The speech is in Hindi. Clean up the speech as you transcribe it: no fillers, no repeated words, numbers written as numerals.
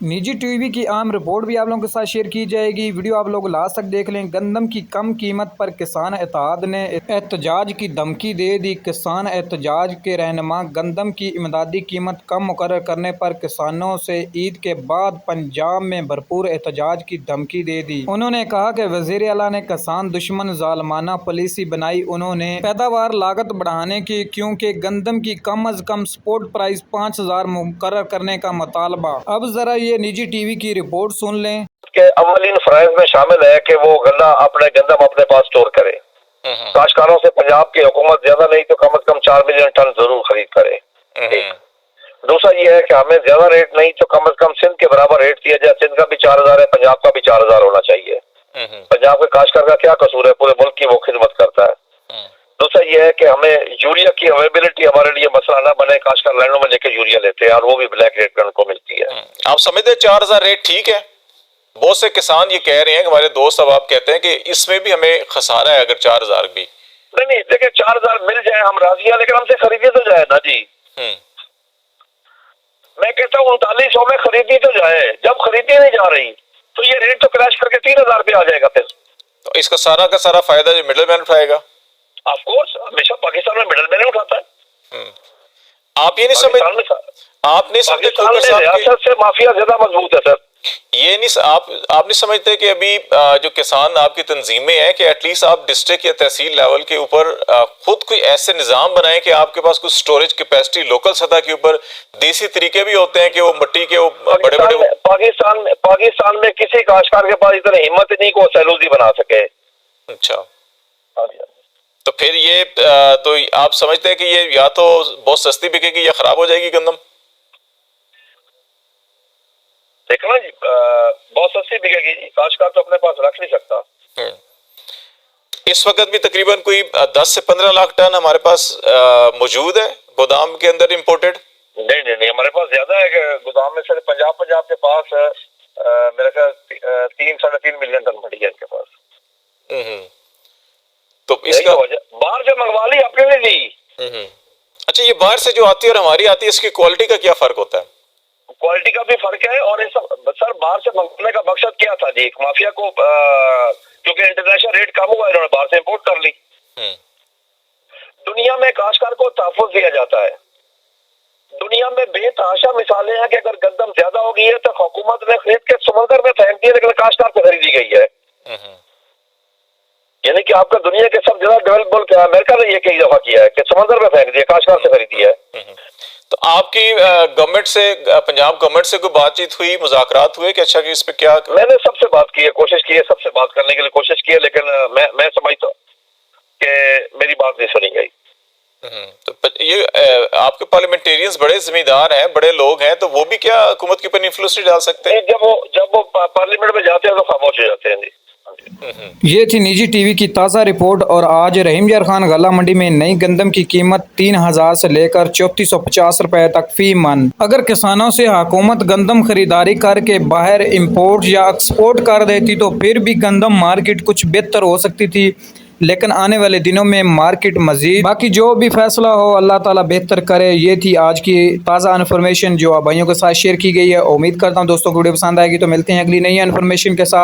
निजी टीवी की अहम रिपोर्ट भी आप लोगों के साथ शेयर की जाएगी। वीडियो आप लोग लास्ट तक देख लें। गंदम की कम कीमत पर किसान इत्तेहाद ने एहतजाज की धमकी दे दी। किसान एहतजाज के रहनुमा गंदम की इमदादी कीमत कम मुकर्रर करने पर किसानों से ईद के बाद पंजाब में भरपूर एहतजाज की धमकी दे दी। उन्होंने कहा कि वज़ीर आला ने किसान दुश्मन ज़ालिमाना पॉलिसी बनाई। उन्होंने पैदावार लागत बढ़ाने की क्योंकि गंदम की कम अज कम स्पोर्ट प्राइस 5000 मुकर्रर करने का मुतालबा। अब जरा ये निजी टीवी की रिपोर्ट सुन लें के अवलिन फराइज में शामिल है कि वो गंदम अपने पास स्टोर करे। काश्तकारों से पंजाब की हुकूमत ज्यादा नहीं तो कम से कम 4 मिलियन टन जरूर खरीद करे। दूसरा ये है कि हमें ज्यादा रेट नहीं तो कम से कम सिंध के बराबर रेट दिया जाए। सिंध का भी 4000 है, पंजाब का भी 4000 होना चाहिए। पंजाब के काश्तकार का क्या कसूर है, पूरे मुल्क की वो खिदमत करता है। दूसरा ये है कि हमें यूरिया की अवेलेबिलिटी हमारे लिए मसला ना बने। काश्तकार लाइनों में लेके यूरिया लेते हैं और वो भी ब्लैक रेट पर उनको मिलती है। आप समझते हैं 4000 रेट ठीक है? बहुत से किसान ये कह रहे हैं, हमारे दोस्त अब आप कहते हैं कि इसमें भी हमें खसारा है अगर 4000 भी। नहीं देखिए 4000 मिल जाए हम राजी हैं, लेकिन हमसे खरीदी तो जाए ना जी। मैं कहता हूँ 3900 में खरीदी तो जाए। जब खरीदी नहीं जा रही तो ये रेट तो क्रैश करके 3000 पे आ जाएगा। फिर तो इसका सारा का सारा फायदा जो मिडल मैन उठाएगा। ऑफ कोर्स हमेशा पाकिस्तान में मिडल मैन उठाता है। आप ये नहीं समझ, आप नहीं समझते रियासत से माफिया ज्यादा मजबूत है सर। ये नहीं आप नहीं समझते कि अभी जो किसान आपकी तंजीमें हैं कि एटलीस्ट आप डिस्ट्रिक्ट या तहसील लेवल के ऊपर खुद कोई ऐसे निज़ाम बनाएं कि आपके पास कुछ स्टोरेज कैपेसिटी लोकल सतह के ऊपर देसी तरीके भी होते हैं कि वो मिट्टी के वो बड़े बड़े पाकिस्तान में किसी काश्तकार के पास इतनी हिम्मत नहीं को सैलूसी बना सके। अच्छा, तो फिर ये तो आप समझते हैं कि ये या तो बहुत सस्ती बिकेगी या खराब हो जाएगी गंदम? देखना जी, बहुत सस्ती बिकेगी जी। काश्तकार तो अपने पास रख नहीं सकता। इस वक्त भी तकरीबन कोई 10 से 15 लाख टन हमारे पास मौजूद है गोदाम के अंदर इंपोर्टेड। नहीं हमारे पास ज्यादा है कि गोदाम में से पंजाब के पास मेरे ख्याल 3-3.5 मिलियन टन पड़ी है इनके पास। तो इसका बाहर से मंगवा ली, अपने लिए ली। अच्छा, ये बाहर से जो आती है और हमारी आती है, इसकी क्वालिटी का क्या फर्क होता है? क्वालिटी का भी फर्क है। और सर बाहर से मंगवाने का मकसद क्या था जी? माफिया को क्योंकि इंटरनेशनल रेट कम हुआ, इन्होंने बाहर से इंपोर्ट कर ली। दुनिया में काश्तकार को तहफ़्फ़ुज़ दिया जाता है। दुनिया में बेतहाशा मिसालें हैं कि अगर गंदम ज्यादा हो गई है तो हुकूमत ने खरीद के समंदर में फेंक दी है, लेकिन काश्तकार को खरीदी गई है। यानी कि आपका दुनिया के सब ज्यादा डेवलप मुल्क अमेरिका ने ये कई दफा किया है कि समंदर में फेंक दिया, काश्तकार से खरीदी है। तो आपकी गवर्नमेंट से, पंजाब गवर्नमेंट से कोई बातचीत हुई, मुज़ाकरात हुए कि अच्छा कि इस पे क्या? मैंने सबसे बात की है, कोशिश की है, सबसे बात करने के लिए कोशिश की है, लेकिन मैं समझता हूँ कि मेरी बात नहीं सुनी गई। तो ये आपके पार्लियामेंटेरियंस बड़े जिम्मेदार हैं, बड़े लोग हैं, तो वो भी क्या हुकूमत के ऊपर इन्फ्लुएंस नहीं डाल सकते? जब वो पार्लियामेंट में जाते हैं तो खामोश हो जाते हैं जी। ये थी निजी टीवी की ताज़ा रिपोर्ट। और आज रहीम यार खान गला मंडी में नई गंदम की कीमत 3000 से लेकर 3450 रुपए तक फी मन। अगर किसानों से हुकूमत गंदम खरीदारी करके बाहर इंपोर्ट या एक्सपोर्ट कर देती तो फिर भी गंदम मार्केट कुछ बेहतर हो सकती थी, लेकिन आने वाले दिनों में मार्केट मजीद, बाकी जो भी फैसला हो अल्लाह ताला बेहतर करे। ये थी आज की ताज़ा इन्फॉर्मेशन जो आप भाइयों के साथ शेयर की गई है। उम्मीद करता हूँ दोस्तों को वीडियो पसंद आएगी। तो मिलते हैं अगली नई इन्फॉर्मेशन के साथ।